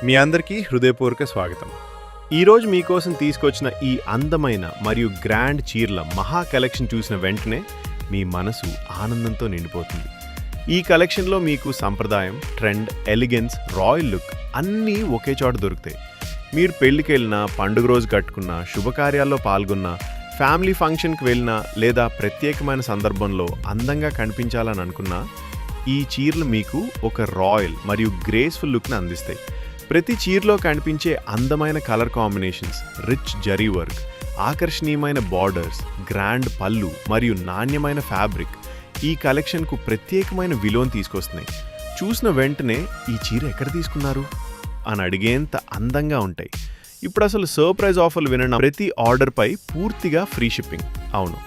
మీ అందరికీ హృదయపూర్వక స్వాగతం. ఈరోజు మీకోసం తీసుకొచ్చిన ఈ అందమైన మరియు గ్రాండ్ చీరల మహా కలెక్షన్ చూసిన వెంటనే మీ మనసు ఆనందంతో నిండిపోతుంది. ఈ కలెక్షన్లో మీకు సంప్రదాయం, ట్రెండ్, ఎలిగెన్స్, రాయల్ లుక్ అన్నీ ఒకే చోట దొరుకుతాయి. మీరు పెళ్ళికి వెళ్ళినా, పండుగ రోజు కట్టుకున్నా, శుభకార్యాల్లో పాల్గొన్నా, ఫ్యామిలీ ఫంక్షన్కి వెళ్ళినా లేదా ప్రత్యేకమైన సందర్భంలో అందంగా కనిపించాలని అనుకున్నా ఈ చీరలు మీకు ఒక రాయల్ మరియు గ్రేస్ఫుల్ లుక్ని అందిస్తాయి. ప్రతి చీరలో కనిపించే అందమైన colour combinations, rich zari work, ఆకర్షణీయమైన బార్డర్స్, గ్రాండ్ పళ్ళు మరియు నాణ్యమైన ఫ్యాబ్రిక్ ఈ కలెక్షన్కు ప్రత్యేకమైన విలువను తీసుకొస్తున్నాయి. చూసిన వెంటనే ఈ చీర ఎక్కడ తీసుకున్నారు అని అడిగేంత అందంగా ఉంటాయి. ఇప్పుడు అసలు సర్ప్రైజ్ ఆఫర్లు వినడం, ప్రతి ఆర్డర్పై పూర్తిగా ఫ్రీ షిప్పింగ్. అవును,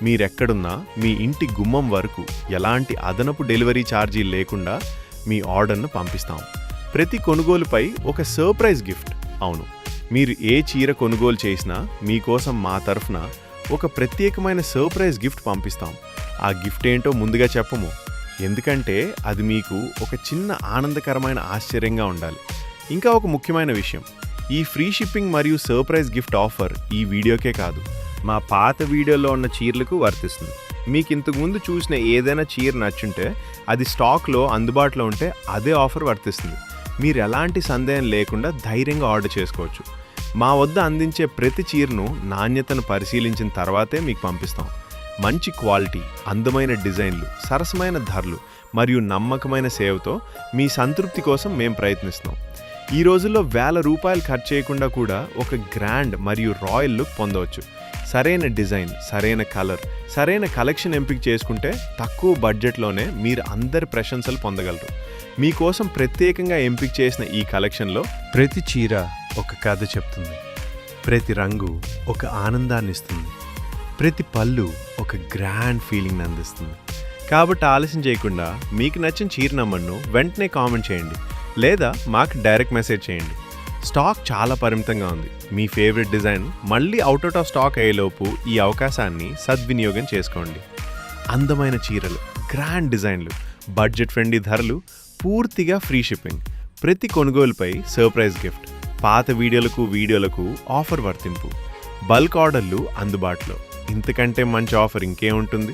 మీరెక్కడున్నా మీ ఇంటి గుమ్మం వరకు ఎలాంటి అదనపు డెలివరీ ఛార్జీ లేకుండా మీ ఆర్డర్ను పంపిస్తాం. ప్రతి కొనుగోలుపై ఒక సర్ప్రైజ్ గిఫ్ట్. అవును, మీరు ఏ చీర కొనుగోలు చేసినా మీకోసం మా తరఫున ఒక ప్రత్యేకమైన సర్ప్రైజ్ గిఫ్ట్ పంపిస్తాం. ఆ గిఫ్ట్ ఏంటో ముందుగా చెప్పము, ఎందుకంటే అది మీకు ఒక చిన్న ఆనందకరమైన ఆశ్చర్యంగా ఉండాలి. ఇంకా ఒక ముఖ్యమైన విషయం, ఈ ఫ్రీ షిప్పింగ్ మరియు సర్ప్రైజ్ గిఫ్ట్ ఆఫర్ ఈ వీడియోకే కాదు, మా పాత వీడియోలో ఉన్న చీరలకు వర్తిస్తుంది. మీకు ఇంతకుముందు చూసిన ఏదైనా చీర నచ్చుంటే అది స్టాక్లో అందుబాటులో ఉంటే అదే ఆఫర్ వర్తిస్తుంది. మీరు ఎలాంటి సందేహం లేకుండా ధైర్యంగా ఆర్డర్ చేసుకోవచ్చు. మా వద్ద అందించే ప్రతి చీరను నాణ్యతను పరిశీలించిన తర్వాతే మీకు పంపిస్తాం. మంచి క్వాలిటీ, అందమైన డిజైన్లు, సరసమైన ధరలు మరియు నమ్మకమైన సేవతో మీ సంతృప్తి కోసం మేము ప్రయత్నిస్తున్నాం. ఈ రోజుల్లో ₹1000 ఖర్చు చేయకుండా కూడా ఒక గ్రాండ్ మరియు రాయల్ లుక్ పొందవచ్చు. సరైన డిజైన్, సరైన కలర్, సరైన కలెక్షన్ ఎంపిక చేసుకుంటే తక్కువ బడ్జెట్లోనే మీరు అందరి ప్రశంసలు పొందగలరు. మీకోసం ప్రత్యేకంగా ఎంపిక చేసిన ఈ కలెక్షన్లో ప్రతి చీర ఒక కథ చెప్తుంది, ప్రతి రంగు ఒక ఆనందాన్ని ఇస్తుంది, ప్రతి పళ్ళు ఒక గ్రాండ్ ఫీలింగ్ని అందిస్తుంది. కాబట్టి ఆలస్యం చేయకుండా మీకు నచ్చిన చీర నంబర్ను వెంటనే కామెంట్ చేయండి లేదా మాకు డైరెక్ట్ మెసేజ్ చేయండి. స్టాక్ చాలా పరిమితంగా ఉంది. మీ ఫేవరెట్ డిజైన్ మళ్ళీ అవుట్ ఆఫ్ స్టాక్ అయ్యేలోపు ఈ అవకాశాన్ని సద్వినియోగం చేసుకోండి. అందమైన చీరలు, గ్రాండ్ డిజైన్లు, బడ్జెట్ ఫ్రెండ్లీ ధరలు, పూర్తిగా ఫ్రీ షిప్పింగ్, ప్రతి కొనుగోలుపై సర్ప్రైజ్ గిఫ్ట్, పాత వీడియోలకు ఆఫర్ వర్తింపు, బల్క్ ఆర్డర్లు అందుబాటులో. ఇంతకంటే మంచి ఆఫర్ ఇంకేముంటుంది?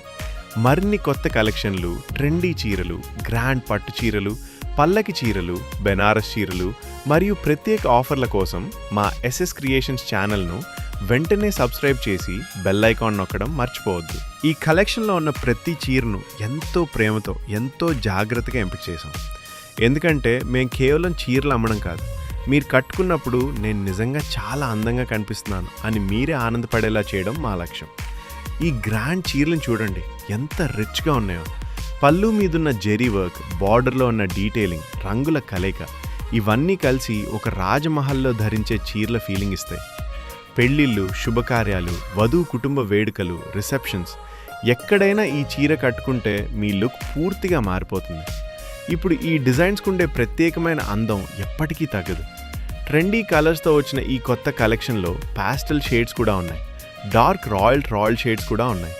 మరిన్ని కొత్త కలెక్షన్లు, ట్రెండీ చీరలు, గ్రాండ్ పట్టు చీరలు, పల్లకి చీరలు, బెనారస్ చీరలు మరియు ప్రత్యేక ఆఫర్ల కోసం మా ఎస్ఎస్ క్రియేషన్స్ ఛానల్ను వెంటనే సబ్స్క్రైబ్ చేసి బెల్ ఐకాన్ నొక్కడం మర్చిపోవద్దు. ఈ కలెక్షన్లో ఉన్న ప్రతి చీరను ఎంతో ప్రేమతో, ఎంతో జాగ్రత్తగా ఎంపిక చేసాం. ఎందుకంటే మేము కేవలం చీరలు అమ్మడం కాదు, మీరు కట్టుకున్నప్పుడు నేను నిజంగా చాలా అందంగా కనిపిస్తున్నాను అని మీరే ఆనందపడేలా చేయడం మా లక్ష్యం. ఈ గ్రాండ్ చీరలను చూడండి, ఎంత రిచ్గా ఉన్నాయో. పళ్ళు మీదున్న జెరీ వర్క్, బార్డర్లో ఉన్న డీటెయిలింగ్, రంగుల కలయిక ఇవన్నీ కలిసి ఒక రాజమహల్లో ధరించే చీరల ఫీలింగ్ ఇస్తాయి. పెళ్ళిళ్ళు, శుభకార్యాలు, వధువు కుటుంబ వేడుకలు, రిసెప్షన్స్, ఎక్కడైనా ఈ చీర కట్టుకుంటే మీ లుక్ పూర్తిగా మారిపోతుంది. ఇప్పుడు ఈ డిజైన్స్కు ఉండే ప్రత్యేకమైన అందం ఎప్పటికీ తగ్గదు. ట్రెండీ కలర్స్తో వచ్చిన ఈ కొత్త కలెక్షన్లో పాస్టల్ షేడ్స్ కూడా ఉన్నాయి, డార్క్ రాయల్ షేడ్స్ కూడా ఉన్నాయి.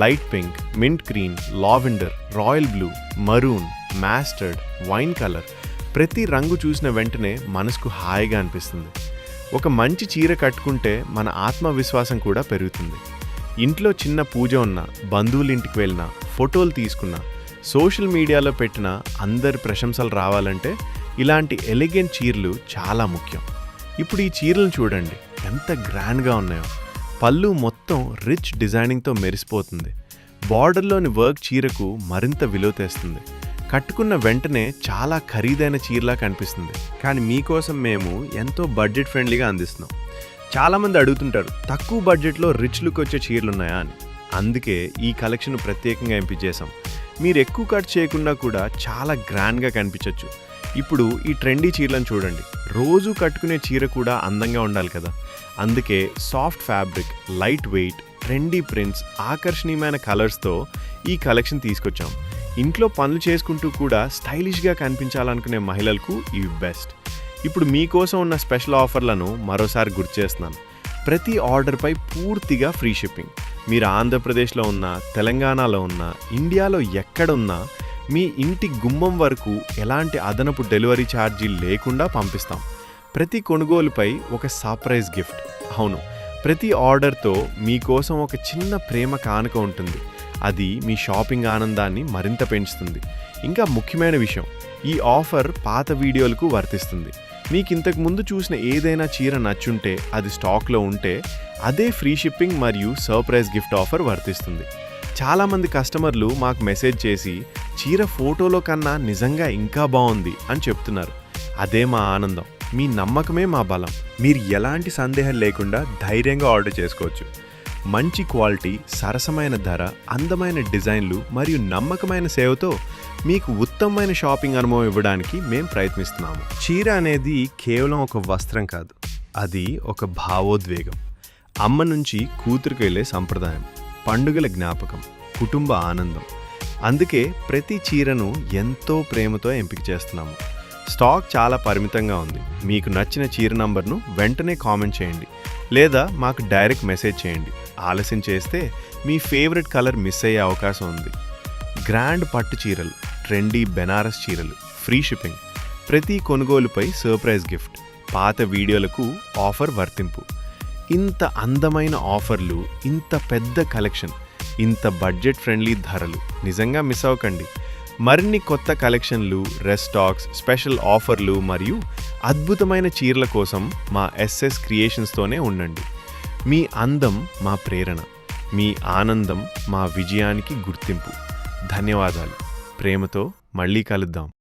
Light pink, mint green, lavender, royal blue, maroon, mastered, wine colour, ప్రతి రంగు చూసిన వెంటనే మనసుకు హాయిగా అనిపిస్తుంది. ఒక మంచి చీర కట్టుకుంటే మన ఆత్మవిశ్వాసం కూడా పెరుగుతుంది. ఇంట్లో చిన్న పూజ ఉన్నా, బంధువుల ఇంటికి వెళ్ళినా, ఫోటోలు తీసుకున్నా, సోషల్ మీడియాలో పెట్టిన అందరి ప్రశంసలు రావాలంటే ఇలాంటి ఎలిగెంట్ చీరలు చాలా ముఖ్యం. ఇప్పుడు ఈ చీరలను చూడండి, ఎంత గ్రాండ్గా ఉన్నాయో. పళ్ళు మొత్తం రిచ్ డిజైనింగ్తో మెరిసిపోతుంది. బార్డర్లోని వర్క్ చీరకు మరింత విలువ తెస్తుంది. కట్టుకున్న వెంటనే చాలా ఖరీదైన చీరలా కనిపిస్తుంది, కానీ మీకోసం మేము ఎంతో బడ్జెట్ ఫ్రెండ్లీగా అందిస్తున్నాం. చాలామంది అడుగుతుంటారు, తక్కువ బడ్జెట్లో రిచ్ లుక్ వచ్చే చీరలు ఉన్నాయా అని. అందుకే ఈ కలెక్షన్ ప్రత్యేకంగా ఎంపిక చేసాం. మీరు ఎక్కువ ఖర్చు చేయకుండా కూడా చాలా గ్రాండ్గా కనిపించవచ్చు. ఇప్పుడు ఈ ట్రెండీ చీరలను చూడండి, రోజు కట్టుకునే చీర కూడా అందంగా ఉండాలి కదా. అందుకే soft fabric, light weight, trendy prints, ఆకర్షణీయమైన కలర్స్తో ఈ కలెక్షన్ తీసుకొచ్చాం. ఇంట్లో పనులు చేసుకుంటూ కూడా స్టైలిష్గా కనిపించాలనుకునే మహిళలకు ఇవి బెస్ట్. ఇప్పుడు మీకోసం ఉన్న స్పెషల్ ఆఫర్లను మరోసారి గుర్తు చేస్తున్నాను. ప్రతి ఆర్డర్పై పూర్తిగా ఫ్రీ షిప్పింగ్. మీరు ఆంధ్రప్రదేశ్లో ఉన్నా, తెలంగాణలో ఉన్నా, ఇండియాలో ఎక్కడున్నా మీ ఇంటి గుమ్మం వరకు ఎలాంటి అదనపు డెలివరీ ఛార్జీ లేకుండా పంపిస్తాం. ప్రతి కొనుగోలుపై ఒక సర్ప్రైజ్ గిఫ్ట్. అవును, ప్రతి ఆర్డర్తో మీకోసం ఒక చిన్న ప్రేమ కానుక ఉంటుంది. అది మీ షాపింగ్ ఆనందాన్ని మరింత పెంచుతుంది. ఇంకా ముఖ్యమైన విషయం, ఈ ఆఫర్ పాత వీడియోలకు వర్తిస్తుంది. మీకు ఇంతకు ముందు చూసిన ఏదైనా చీర నచ్చుంటే, అది స్టాక్లో ఉంటే అదే ఫ్రీ షిప్పింగ్ మరియు సర్ప్రైజ్ గిఫ్ట్ ఆఫర్ వర్తిస్తుంది. చాలామంది కస్టమర్లు మాకు మెసేజ్ చేసి చీర ఫోటోలో కన్నా నిజంగా ఇంకా బాగుంది అని చెప్తున్నారు. అదే మా ఆనందం. మీ నమ్మకమే మా బలం. మీరు ఎలాంటి సందేహం లేకుండా ధైర్యంగా ఆర్డర్ చేసుకోవచ్చు. మంచి క్వాలిటీ, సరసమైన ధర, అందమైన డిజైన్లు మరియు నమ్మకమైన సేవతో మీకు ఉత్తమమైన షాపింగ్ అనుభవం ఇవ్వడానికి మేము ప్రయత్నిస్తున్నాము. చీర అనేది కేవలం ఒక వస్త్రం కాదు, అది ఒక భావోద్వేగం. అమ్మ నుంచి కూతురికి వెళ్ళే సంప్రదాయం, పండుగల జ్ఞాపకం, కుటుంబ ఆనందం. అందుకే ప్రతి చీరను ఎంతో ప్రేమతో ఎంపిక చేస్తున్నాము. స్టాక్ చాలా పరిమితంగా ఉంది. మీకు నచ్చిన చీర నంబర్ను వెంటనే కామెంట్ చేయండి లేదా మాకు డైరెక్ట్ మెసేజ్ చేయండి. ఆలస్యం చేస్తే మీ ఫేవరెట్ కలర్ మిస్ అయ్యే అవకాశం ఉంది. గ్రాండ్ పట్టు చీరలు, ట్రెండీ బెనారస్ చీరలు, ఫ్రీ షిప్పింగ్, ప్రతి కొనుగోలుపై సర్ప్రైజ్ గిఫ్ట్, పాత వీడియోలకు ఆఫర్ వర్తింపు. ఇంత అందమైన ఆఫర్లు, ఇంత పెద్ద కలెక్షన్, ఇంత బడ్జెట్ ఫ్రెండ్లీ ధరలు నిజంగా మిస్ అవ్వకండి. మరిన్ని కొత్త కలెక్షన్లు, రెస్టాక్స్, స్పెషల్ ఆఫర్లు మరియు అద్భుతమైన చీరల కోసం మా ఎస్ఎస్ క్రియేషన్స్తోనే ఉండండి. మీ అందం మా ప్రేరణ, మీ ఆనందం మా విజయానికి గుర్తింపు. ధన్యవాదాలు. ప్రేమతో మళ్ళీ కలుద్దాం.